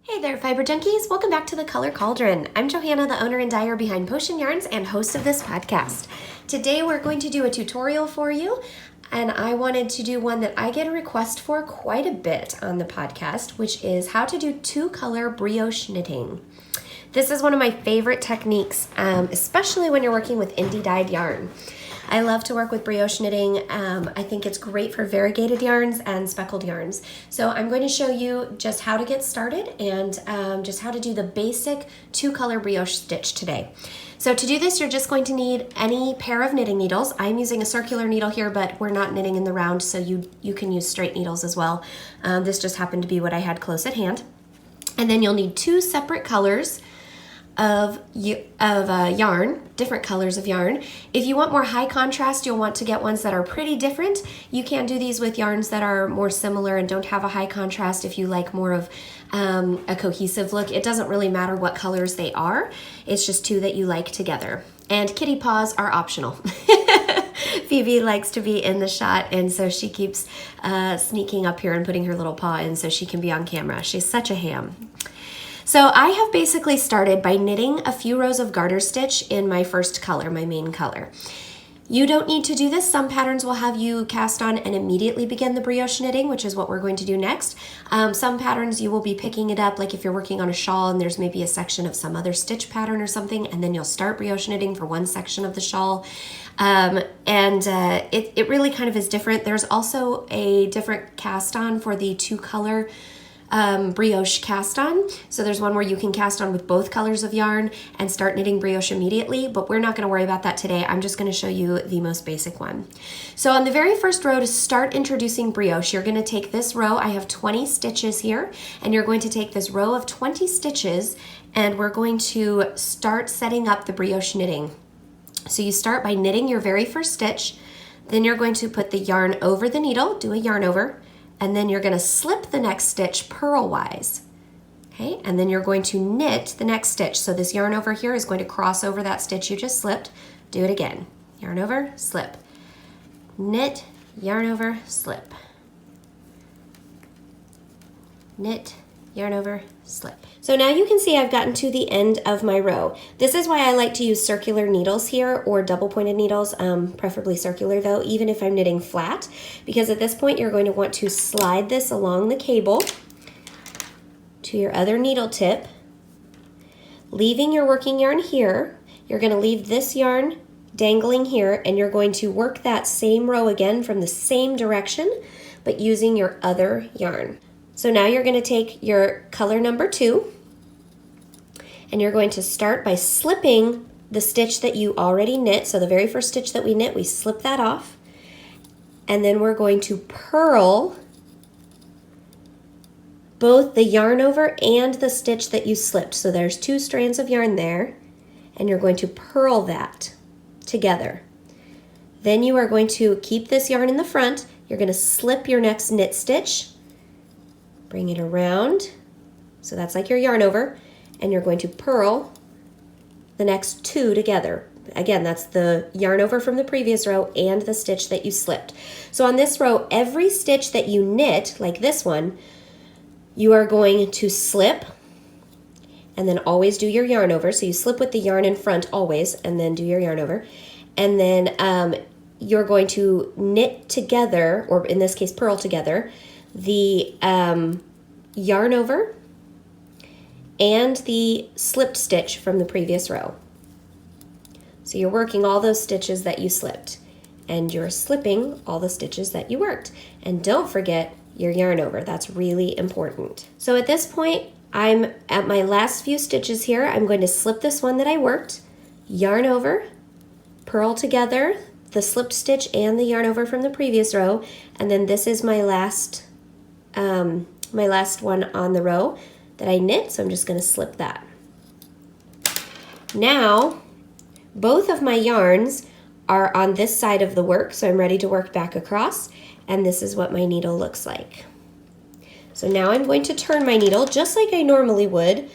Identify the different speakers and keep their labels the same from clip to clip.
Speaker 1: Hey there, Fiber Junkies! Welcome back to the Color Cauldron. I'm Johanna, the owner and dyer behind Potion Yarns and host of this podcast. Today we're going to do a tutorial for you, and I wanted to do one that I get a request for quite a bit on the podcast, which is how to do two-color brioche knitting. This is one of my favorite techniques, especially when you're working with indie dyed yarn. I love to work with brioche knitting. I think it's great for variegated yarns and speckled yarns. So I'm going to show you just how to get started and just how to do the basic two-color brioche stitch today. So to do this, you're just going to need any pair of knitting needles. I'm using a circular needle here, but we're not knitting in the round, so you can use straight needles as well. This just happened to be what I had close at hand. And then you'll need two separate colors of yarn, different colors of yarn. If you want more high contrast, you'll want to get ones that are pretty different. You can do these with yarns that are more similar and don't have a high contrast if you like more of a cohesive look. It doesn't really matter what colors they are. It's just two that you like together. And kitty paws are optional. Phoebe likes to be in the shot, and so she keeps sneaking up here and putting her little paw in so she can be on camera. She's such a ham. So I have basically started by knitting a few rows of garter stitch in my first color, my main color. You don't need to do this. Some patterns will have you cast on and immediately begin the brioche knitting, which is what we're going to do next. Some patterns you will be picking it up, like if you're working on a shawl and there's maybe a section of some other stitch pattern or something, and then you'll start brioche knitting for one section of the shawl. It really kind of is different. There's also a different cast on for the two-color brioche cast on. So there's one where you can cast on with both colors of yarn and start knitting brioche immediately, but we're not going to worry about that today. I'm just going to show you the most basic one. So on the very first row, to start introducing brioche, you're going to take this row. I have 20 stitches here, and you're going to take this row of 20 stitches, and we're going to start setting up the brioche knitting. So you start by knitting your very first stitch, then you're going to put the yarn over the needle, do a yarn over, and then you're going to slip the next stitch purlwise, okay? And then you're going to knit the next stitch. So this yarn over here is going to cross over that stitch you just slipped. Do it again. Yarn over, slip. Knit, yarn over, slip. Knit, yarn over, slip. So now you can see I've gotten to the end of my row. This is why I like to use circular needles here, or double pointed needles, preferably circular though, even if I'm knitting flat, because at this point you're going to want to slide this along the cable to your other needle tip, leaving your working yarn here. You're going to leave this yarn dangling here, and you're going to work that same row again from the same direction, but using your other yarn. So now you're going to take your color number 2, and you're going to start by slipping the stitch that you already knit. So the very first stitch that we knit, we slip that off, and then we're going to purl both the yarn over and the stitch that you slipped. So there's 2 strands of yarn there, and you're going to purl that together. Then you are going to keep this yarn in the front. You're going to slip your next knit stitch, bring it around, so that's like your yarn over, and you're going to purl the next 2 together. Again, that's the yarn over from the previous row and the stitch that you slipped. So on this row, every stitch that you knit, like this one, you are going to slip and then always do your yarn over. So you slip with the yarn in front always, and then do your yarn over. And then you're going to knit together, or in this case, purl together, the yarn over and the slipped stitch from the previous row. So you're working all those stitches that you slipped, and you're slipping all the stitches that you worked. And don't forget your yarn over. That's really important. So at this point, I'm at my last few stitches here. I'm going to slip this one that I worked, yarn over, purl together the slipped stitch and the yarn over from the previous row, and then this is my last one on the row that I knit, so I'm just going to slip that. Now, both of my yarns are on this side of the work, so I'm ready to work back across, and this is what my needle looks like. So now I'm going to turn my needle just like I normally would,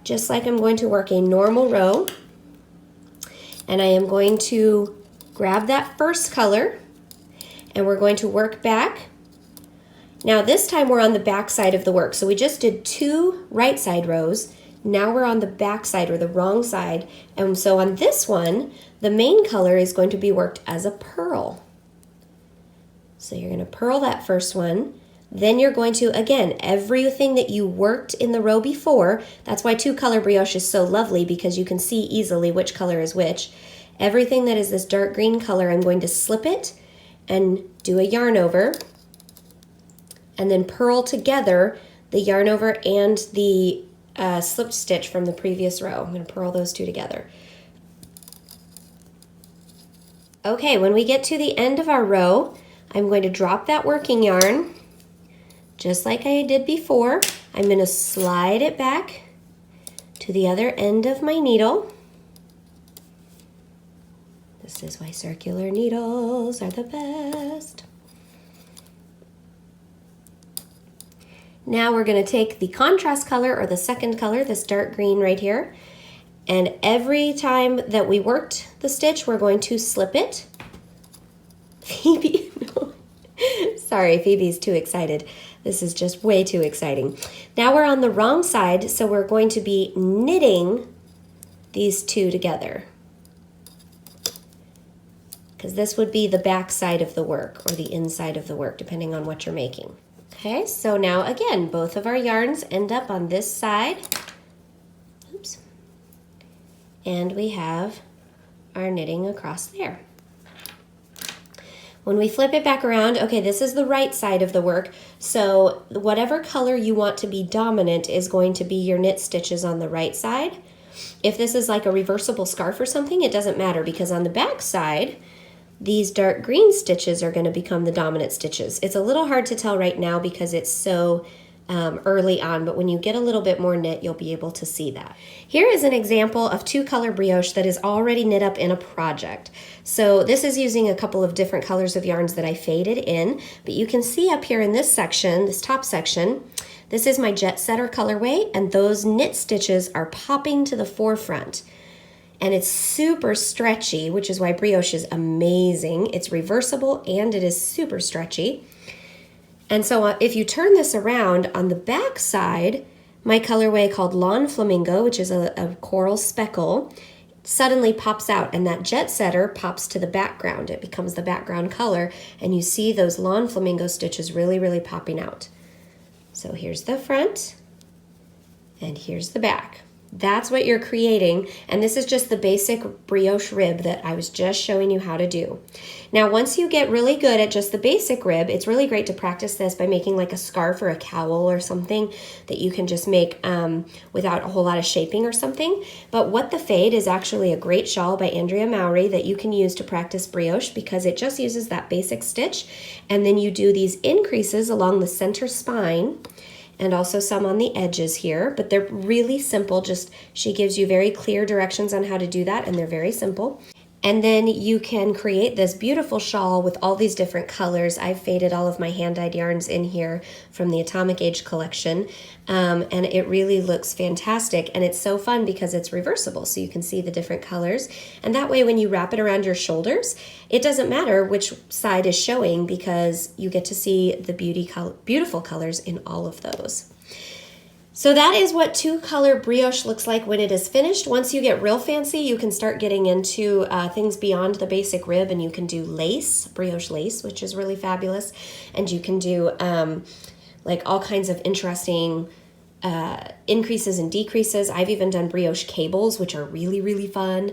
Speaker 1: just like I'm going to work a normal row, and I am going to grab that first color, and we're going to work back Now this time we're on the back side of the work. So we just did 2 right side rows. Now we're on the back side or the wrong side. And so on this one, the main color is going to be worked as a pearl. So you're going to purl that first one. Then you're going to, again, everything that you worked in the row before, that's why 2-color brioche is so lovely, because you can see easily which color is which. Everything that is this dark green color, I'm going to slip it and do a yarn over, and then purl together the yarn over and the slipped stitch from the previous row. I'm going to purl those 2 together. Okay, when we get to the end of our row, I'm going to drop that working yarn, just like I did before. I'm going to slide it back to the other end of my needle. This is why circular needles are the best. Now we're going to take the contrast color, or the second color, this dark green right here, and every time that we worked the stitch, we're going to slip it. Phoebe, no. Sorry, Phoebe's too excited. This is just way too exciting. Now we're on the wrong side, so we're going to be knitting these 2 together, because this would be the back side of the work or the inside of the work, depending on what you're making. Okay, so now again, both of our yarns end up on this side. Oops. And we have our knitting across there. When we flip it back around, okay, this is the right side of the work, so whatever color you want to be dominant is going to be your knit stitches on the right side. If this is like a reversible scarf or something, it doesn't matter, because on the back side, these dark green stitches are going to become the dominant stitches. It's a little hard to tell right now because it's so early on, but when you get a little bit more knit, you'll be able to see that. Here is an example of 2-color brioche that is already knit up in a project. So this is using a couple of different colors of yarns that I faded in, but you can see up here in this section, this top section, this is my Jet Setter colorway, and those knit stitches are popping to the forefront. And it's super stretchy, which is why brioche is amazing. It's reversible and it is super stretchy. And so if you turn this around on the back side, my colorway called Lawn Flamingo, which is a coral speckle, suddenly pops out, and that Jet Setter pops to the background. It becomes the background color, and you see those Lawn Flamingo stitches really, really popping out. So here's the front, and here's the back. That's what you're creating, and this is just the basic brioche rib that I was just showing you how to do. Now, once you get really good at just the basic rib, it's really great to practice this by making like a scarf or a cowl or something that you can just make without a whole lot of shaping or something. But What the Fade is actually a great shawl by Andrea Mowry that you can use to practice brioche, because it just uses that basic stitch, and then you do these increases along the center spine, and also some on the edges here, but they're really simple. Just she gives you very clear directions on how to do that, and they're very simple. And then you can create this beautiful shawl with all these different colors. I've faded all of my hand-dyed yarns in here from the Atomic Age collection, and it really looks fantastic. And it's so fun because it's reversible, so you can see the different colors. And that way, when you wrap it around your shoulders, it doesn't matter which side is showing, because you get to see the beautiful colors in all of those. So that is what 2-color brioche looks like when it is finished. Once you get real fancy, you can start getting into things beyond the basic rib, and you can do lace, brioche lace, which is really fabulous. And you can do like all kinds of interesting increases and decreases. I've even done brioche cables, which are really, really fun.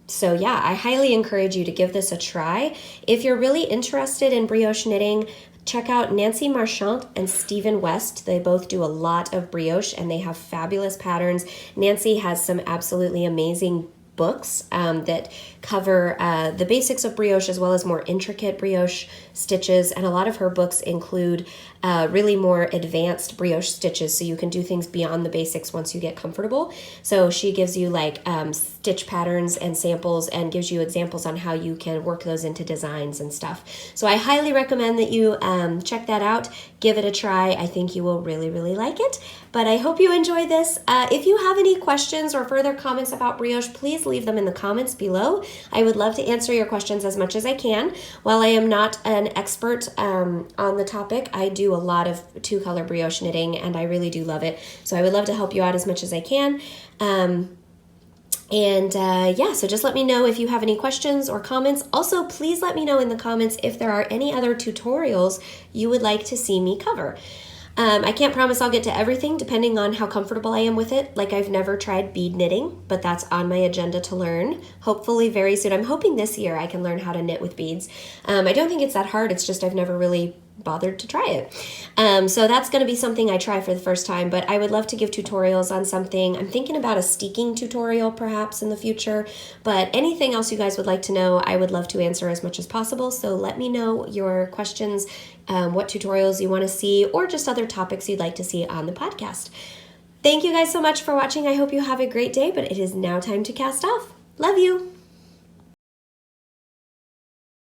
Speaker 1: So yeah, I highly encourage you to give this a try. If you're really interested in brioche knitting, check out Nancy Marchant and Stephen West. They both do a lot of brioche, and they have fabulous patterns. Nancy has some absolutely amazing books that cover the basics of brioche as well as more intricate brioche stitches, and a lot of her books include really more advanced brioche stitches, so you can do things beyond the basics once you get comfortable. So she gives you like stitch patterns and samples, and gives you examples on how you can work those into designs and stuff. So I highly recommend that you check that out, give it a try. I think you will really, really like it. But I hope you enjoy this. If you have any questions or further comments about brioche, please leave them in the comments below. I would love to answer your questions as much as I can. While I am not an an expert on the topic. I do a lot of two-color brioche knitting, and I really do love it. So I would love to help you out as much as I can. So just let me know if you have any questions or comments. Also, please let me know in the comments if there are any other tutorials you would like to see me cover. I can't promise I'll get to everything depending on how comfortable I am with it. Like, I've never tried bead knitting, but that's on my agenda to learn. Hopefully very soon. I'm hoping this year I can learn how to knit with beads. I don't think it's that hard. It's just I've never really bothered to try it. So that's going to be something I try for the first time, but I would love to give tutorials on something. I'm thinking about a steeking tutorial perhaps in the future, but anything else you guys would like to know, I would love to answer as much as possible. So let me know your questions, what tutorials you want to see, or just other topics you'd like to see on the podcast. Thank you guys so much for watching. I hope you have a great day, but it is now time to cast off. Love you.